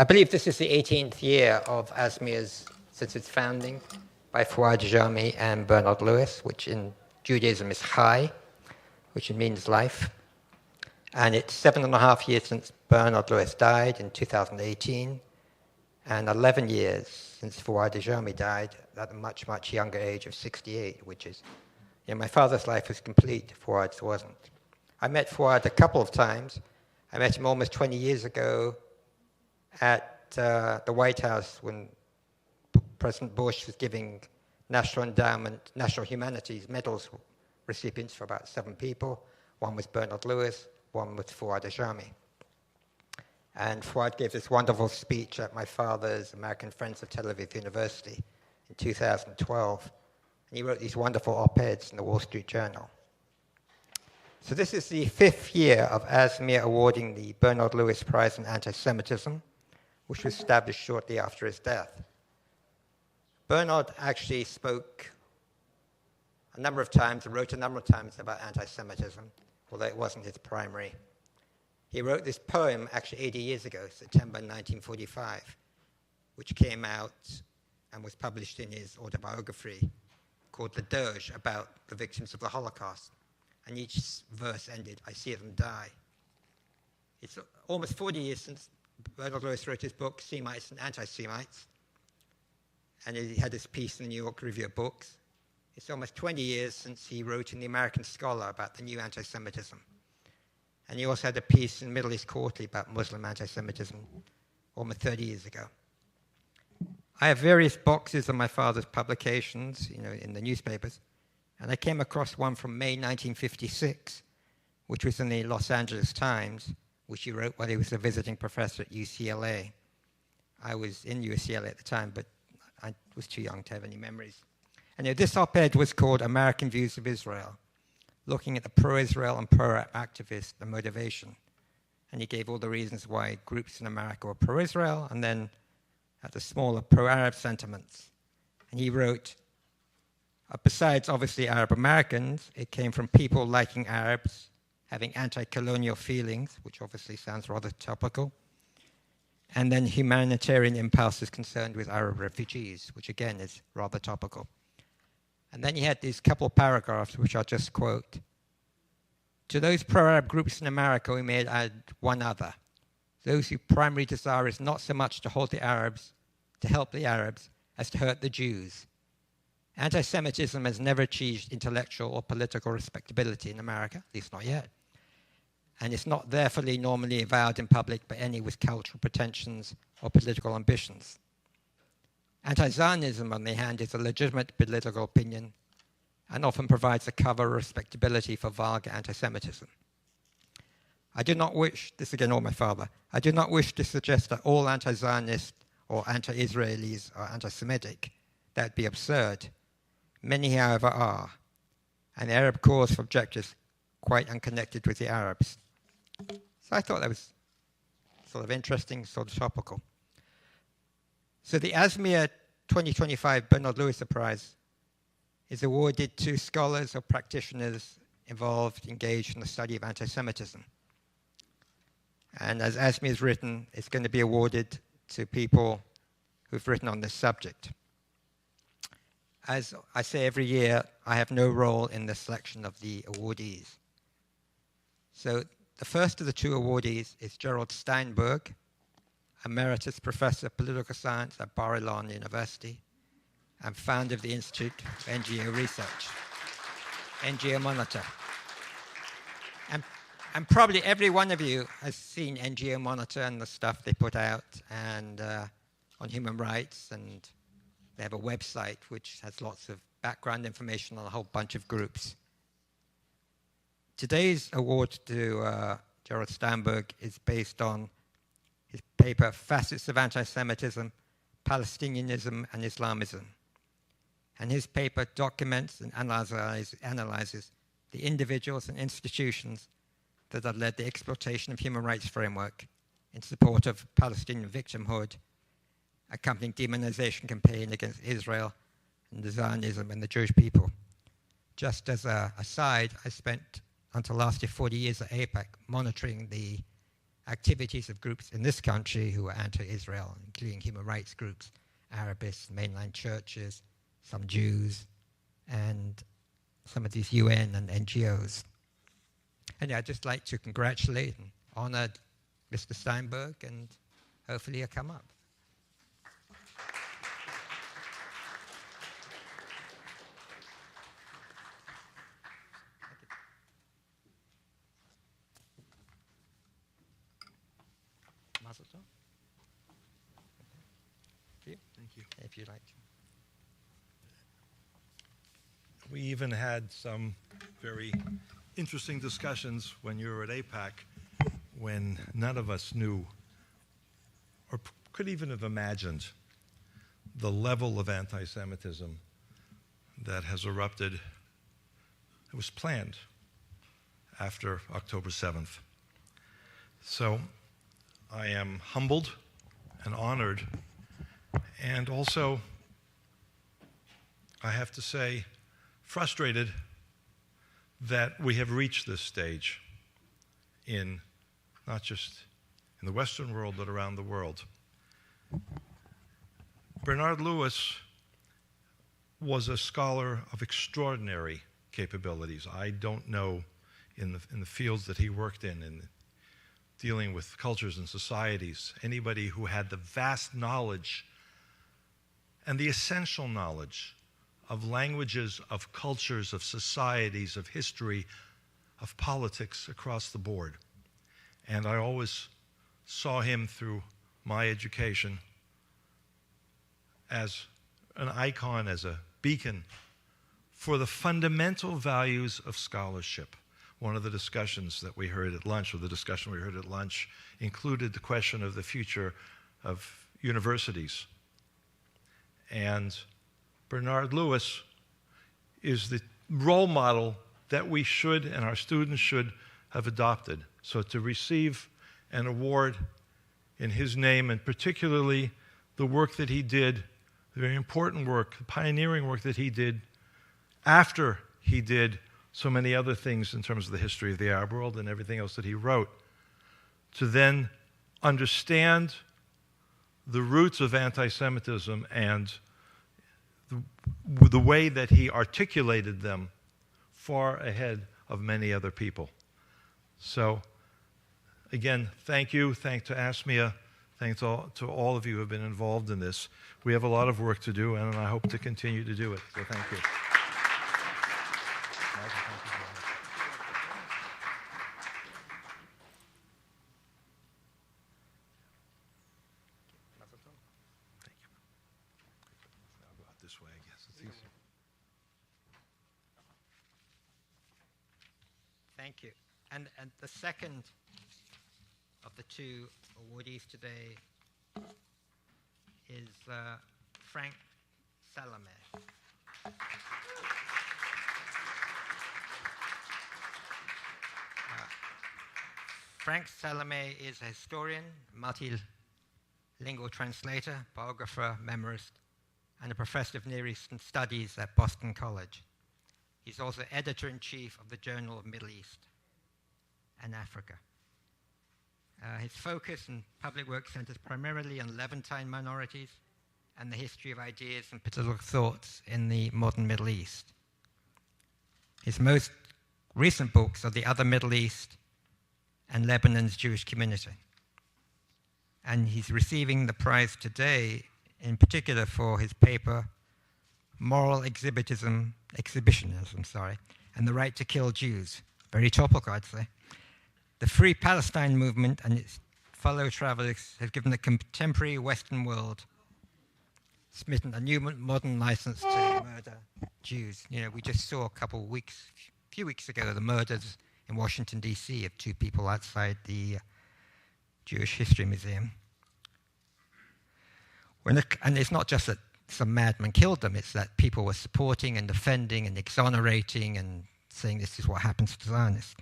I believe this is the 18th year of ASMEA's, since its founding, by Fouad Jami and Bernard Lewis, which in Judaism is Chai, which means life. And it's 7.5 years since Bernard Lewis died in 2018, and 11 years since Fouad Jami died at a much, much younger age of 68, which is, my father's life was complete, Fouad's wasn't. I met Fouad a couple of times. I met him almost 20 years ago at the White House when President Bush was giving National Endowment, National Humanities medals recipients for about 7 people. One was Bernard Lewis, one was Fouad Jami. And Fouad gave this wonderful speech at my father's American Friends of Tel Aviv University in 2012. And he wrote these wonderful op-eds in the Wall Street Journal. So this is the 5th year of ASMEA awarding the Bernard Lewis Prize in Anti-Semitism, which was established shortly after his death. Bernard actually spoke a number of times, and wrote a number of times about anti-Semitism, although it wasn't his primary. He wrote this poem actually 80 years ago, September 1945, which came out and was published in his autobiography called The Dirge, about the victims of the Holocaust. And each verse ended, "I see them die." It's almost 40 years since Bernard Lewis wrote his book, Semites and Anti-Semites, and he had this piece in the New York Review of Books. It's almost 20 years since he wrote in the American Scholar about the new anti-Semitism. And he also had a piece in Middle East Quarterly about Muslim anti-Semitism almost 30 years ago. I have various boxes of my father's publications, in the newspapers, and I came across one from May 1956, which was in the Los Angeles Times, which he wrote while he was a visiting professor at UCLA. I was in UCLA at the time, but I was too young to have any memories. And this op-ed was called American Views of Israel, looking at the pro-Israel and pro-Arab activists, the motivation. And he gave all the reasons why groups in America were pro-Israel, and then at the smaller pro-Arab sentiments. And he wrote, besides obviously Arab Americans, it came from people liking Arabs, having anti-colonial feelings, which obviously sounds rather topical, and then humanitarian impulses concerned with Arab refugees, which again is rather topical. And then he had these couple paragraphs, which I'll just quote. To those pro-Arab groups in America, we may add one other. Those whose primary desire is not so much to help the Arabs, as to hurt the Jews. Anti-Semitism has never achieved intellectual or political respectability in America, at least not yet. And it's not therefore normally avowed in public by any with cultural pretensions or political ambitions. Anti-Zionism, on the other hand, is a legitimate political opinion and often provides a cover of respectability for vulgar anti-Semitism. I do not wish, this again all my father, I do not wish to suggest that all anti-Zionists or anti-Israelis are anti-Semitic. That would be absurd. Many, however, are. And the Arab cause for objectors quite unconnected with the Arabs. So I thought that was sort of interesting, sort of topical. So the ASMEA 2025 Bernard Lewis Prize is awarded to scholars or practitioners engaged in the study of anti-Semitism. And as ASMEA has written, it's going to be awarded to people who've written on this subject. As I say every year, I have no role in the selection of the awardees. So the first of the 2 awardees is Gerald Steinberg, Emeritus Professor of Political Science at Bar-Ilan University and founder of the Institute for NGO Research, NGO Monitor. And probably every one of you has seen NGO Monitor and the stuff they put out and on human rights, and they have a website which has lots of background information on a whole bunch of groups. Today's award to Gerald Steinberg is based on his paper, Facets of Anti-Semitism, Palestinianism and Islamism. And his paper documents and analyzes the individuals and institutions that have led the exploitation of human rights framework in support of Palestinian victimhood, accompanying demonization campaign against Israel and the Zionism and the Jewish people. Just as an aside, I spent until last year 40 years at AIPAC monitoring the activities of groups in this country who are anti-Israel, including human rights groups, Arabists, mainline churches, some Jews, and some of these UN and NGOs. And I'd just like to congratulate and honor Mr. Steinberg, and hopefully he'll come up. Mazel tov. Thank you. If you like to. We even had some very interesting discussions when you were at APAC, when none of us knew or could even have imagined the level of anti-Semitism that has erupted. It was planned after October 7th. So I am humbled and honored, and also, I have to say, frustrated that we have reached this stage in not just in the Western world, but around the world. Bernard Lewis was a scholar of extraordinary capabilities. I don't know in the fields that he worked in dealing with cultures and societies, anybody who had the vast knowledge and the essential knowledge of languages, of cultures, of societies, of history, of politics across the board. And I always saw him through my education as an icon, as a beacon for the fundamental values of scholarship. One of the discussions that we heard at lunch, or the discussion we heard at lunch, included the question of the future of universities. And Bernard Lewis is the role model that we should and our students should have adopted. So to receive an award in his name, and particularly the work that he did, the very important work, the pioneering work that he did after he did so many other things in terms of the history of the Arab world and everything else that he wrote, to then understand the roots of anti-Semitism and the way that he articulated them far ahead of many other people. So, again, thank you. Thanks to ASMIA. Thanks to all of you who have been involved in this. We have a lot of work to do, and I hope to continue to do it. So thank you. Thank you. And the second of the two awardees today is Franck Salameh. Franck Salameh is a historian, multilingual translator, biographer, memorist, and a professor of Near Eastern Studies at Boston College. He's also editor-in-chief of the Journal of Middle East and Africa. His focus and public work centers primarily on Levantine minorities and the history of ideas and political thoughts in the modern Middle East. His most recent books are The Other Middle East and Lebanon's Jewish Community. And he's receiving the prize today, in particular for his paper, Moral Exhibitionism, and the Right to Kill Jews. Very topical, I'd say. The Free Palestine movement and its fellow travelers have given the contemporary Western world smitten a new modern license to murder Jews. You know, we just saw a few weeks ago, the murders in Washington, D.C. of two people outside the Jewish History Museum. And it's not just that some madman killed them, it's that people were supporting and defending and exonerating and saying this is what happens to Zionists.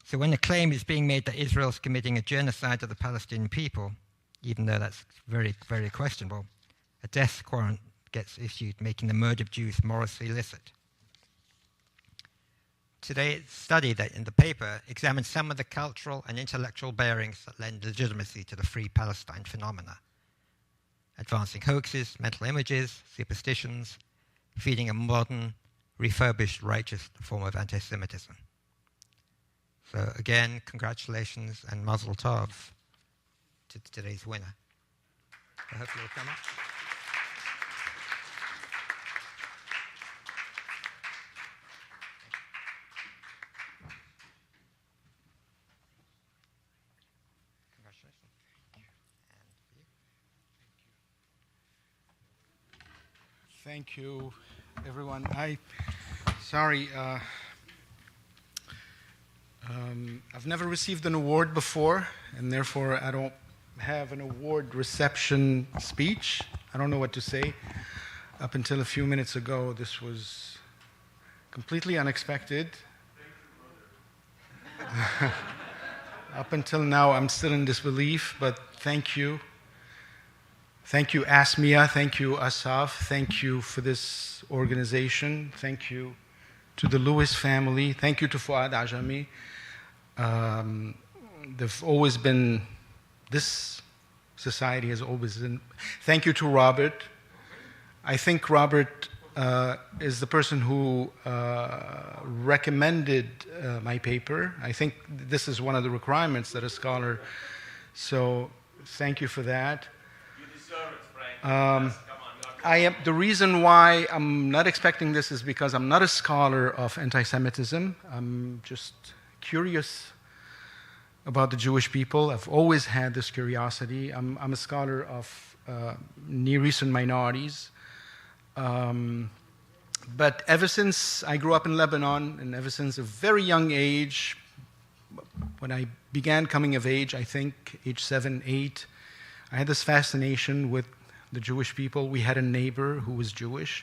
So when a claim is being made that Israel's committing a genocide of the Palestinian people, even though that's very, very questionable, a death warrant gets issued, making the murder of Jews morally illicit. Today's study that in the paper examines some of the cultural and intellectual bearings that lend legitimacy to the Free Palestine phenomena, advancing hoaxes, mental images, superstitions, feeding a modern, refurbished, righteous form of antisemitism. So again, congratulations and mazel tov to today's winner. I hope you'll come up. Thank you, everyone. Sorry, I've never received an award before, and therefore I don't have an award reception speech. I don't know what to say. Up until a few minutes ago, this was completely unexpected. Up until now, I'm still in disbelief, but thank you. Thank you, ASMIA. Thank you, Asaf. Thank you for this organization. Thank you to the Lewis family. Thank you to Fouad Ajami. They've always been, this society has always been. Thank you to Robert. I think Robert is the person who recommended my paper. I think this is one of the requirements that a scholar, so thank you for that. The reason why I'm not expecting this is because I'm not a scholar of anti-Semitism. I'm just curious about the Jewish people. I've always had this curiosity. I'm a scholar of Near Eastern minorities. But ever since I grew up in Lebanon, and ever since a very young age, when I began coming of age, I think age 7, 8, I had this fascination with the Jewish people. We had a neighbor who was Jewish,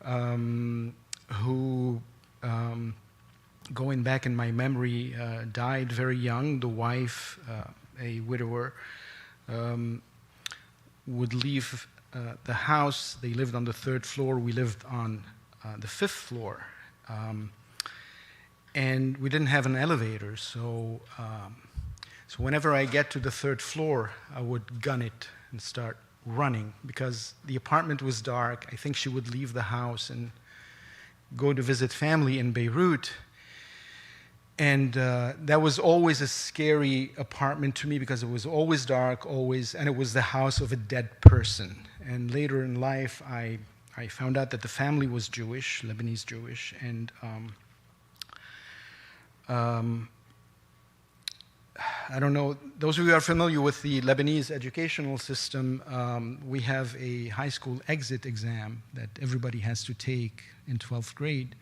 who, going back in my memory, died very young. The wife, a widower, would leave the house. They lived on the 3rd floor. We lived on the 5th floor. And we didn't have an elevator, so whenever I get to the 3rd floor, I would gun it and start running because the apartment was dark. I think she would leave the house and go to visit family in Beirut. And that was always a scary apartment to me because it was always dark, and it was the house of a dead person. And later in life, I found out that the family was Jewish, Lebanese Jewish, and I don't know, those of you who are familiar with the Lebanese educational system, we have a high school exit exam that everybody has to take in 12th grade.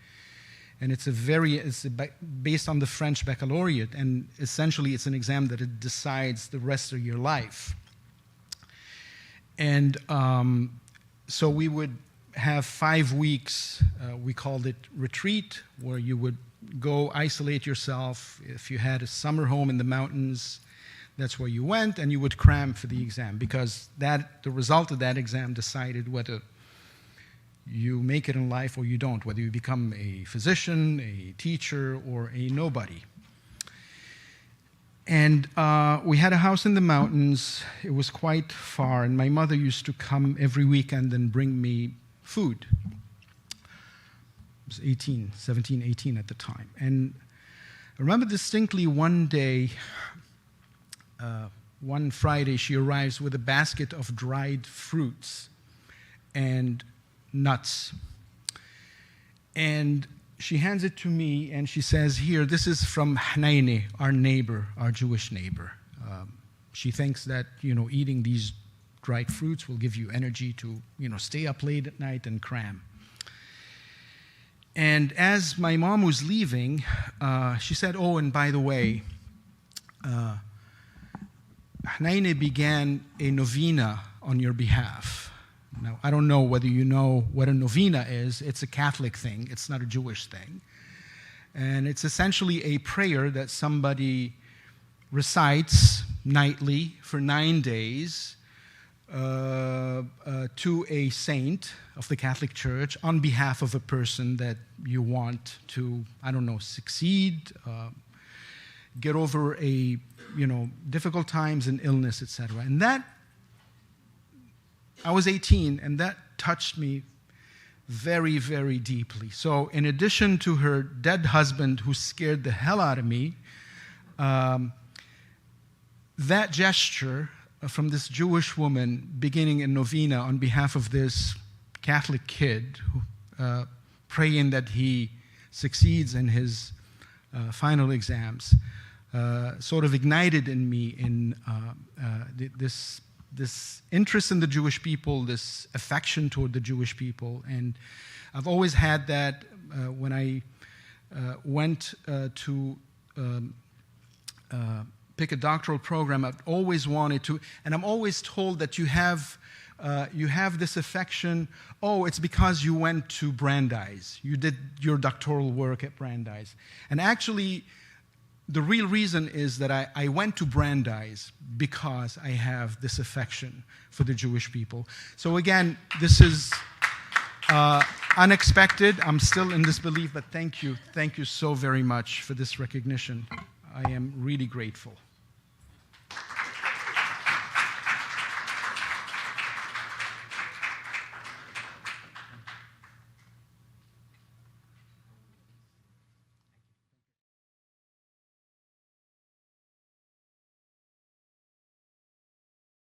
And it's based on the French baccalaureate, and essentially it's an exam that it decides the rest of your life. And so we would have 5 weeks, we called it retreat, where you would go isolate yourself. If you had a summer home in the mountains, that's where you went, and you would cram for the exam, because the result of that exam decided whether you make it in life or you don't, whether you become a physician, a teacher, or a nobody. And we had a house in the mountains. It was quite far, and my mother used to come every weekend and bring me food. I was 17, 18 at the time. And I remember distinctly one day, one Friday, she arrives with a basket of dried fruits and nuts. And she hands it to me and she says, "Here, this is from Hnaine, our neighbor, our Jewish neighbor. She thinks that, eating these dried fruits will give you energy to, stay up late at night and cram." And as my mom was leaving, she said, "Oh, and by the way, Hnaine began a novena on your behalf." Now, I don't know whether you know what a novena is. It's a Catholic thing. It's not a Jewish thing. And it's essentially a prayer that somebody recites nightly for 9 days, to a saint of the Catholic Church on behalf of a person that you want to, I don't know, succeed, get over a, difficult times and illness, etc. And that, I was 18, and that touched me very, very deeply. So in addition to her dead husband who scared the hell out of me, that gesture from this Jewish woman beginning a novena on behalf of this Catholic kid, praying that he succeeds in his final exams, sort of ignited in me in this interest in the Jewish people, this affection toward the Jewish people. And I've always had that when I went to pick a doctoral program. I've always wanted to, and I'm always told that you have this affection. Oh, it's because you went to Brandeis. You did your doctoral work at Brandeis. And actually, the real reason is that I went to Brandeis because I have this affection for the Jewish people. So again, this is unexpected. I'm still in disbelief, but thank you. Thank you so very much for this recognition. I am really grateful.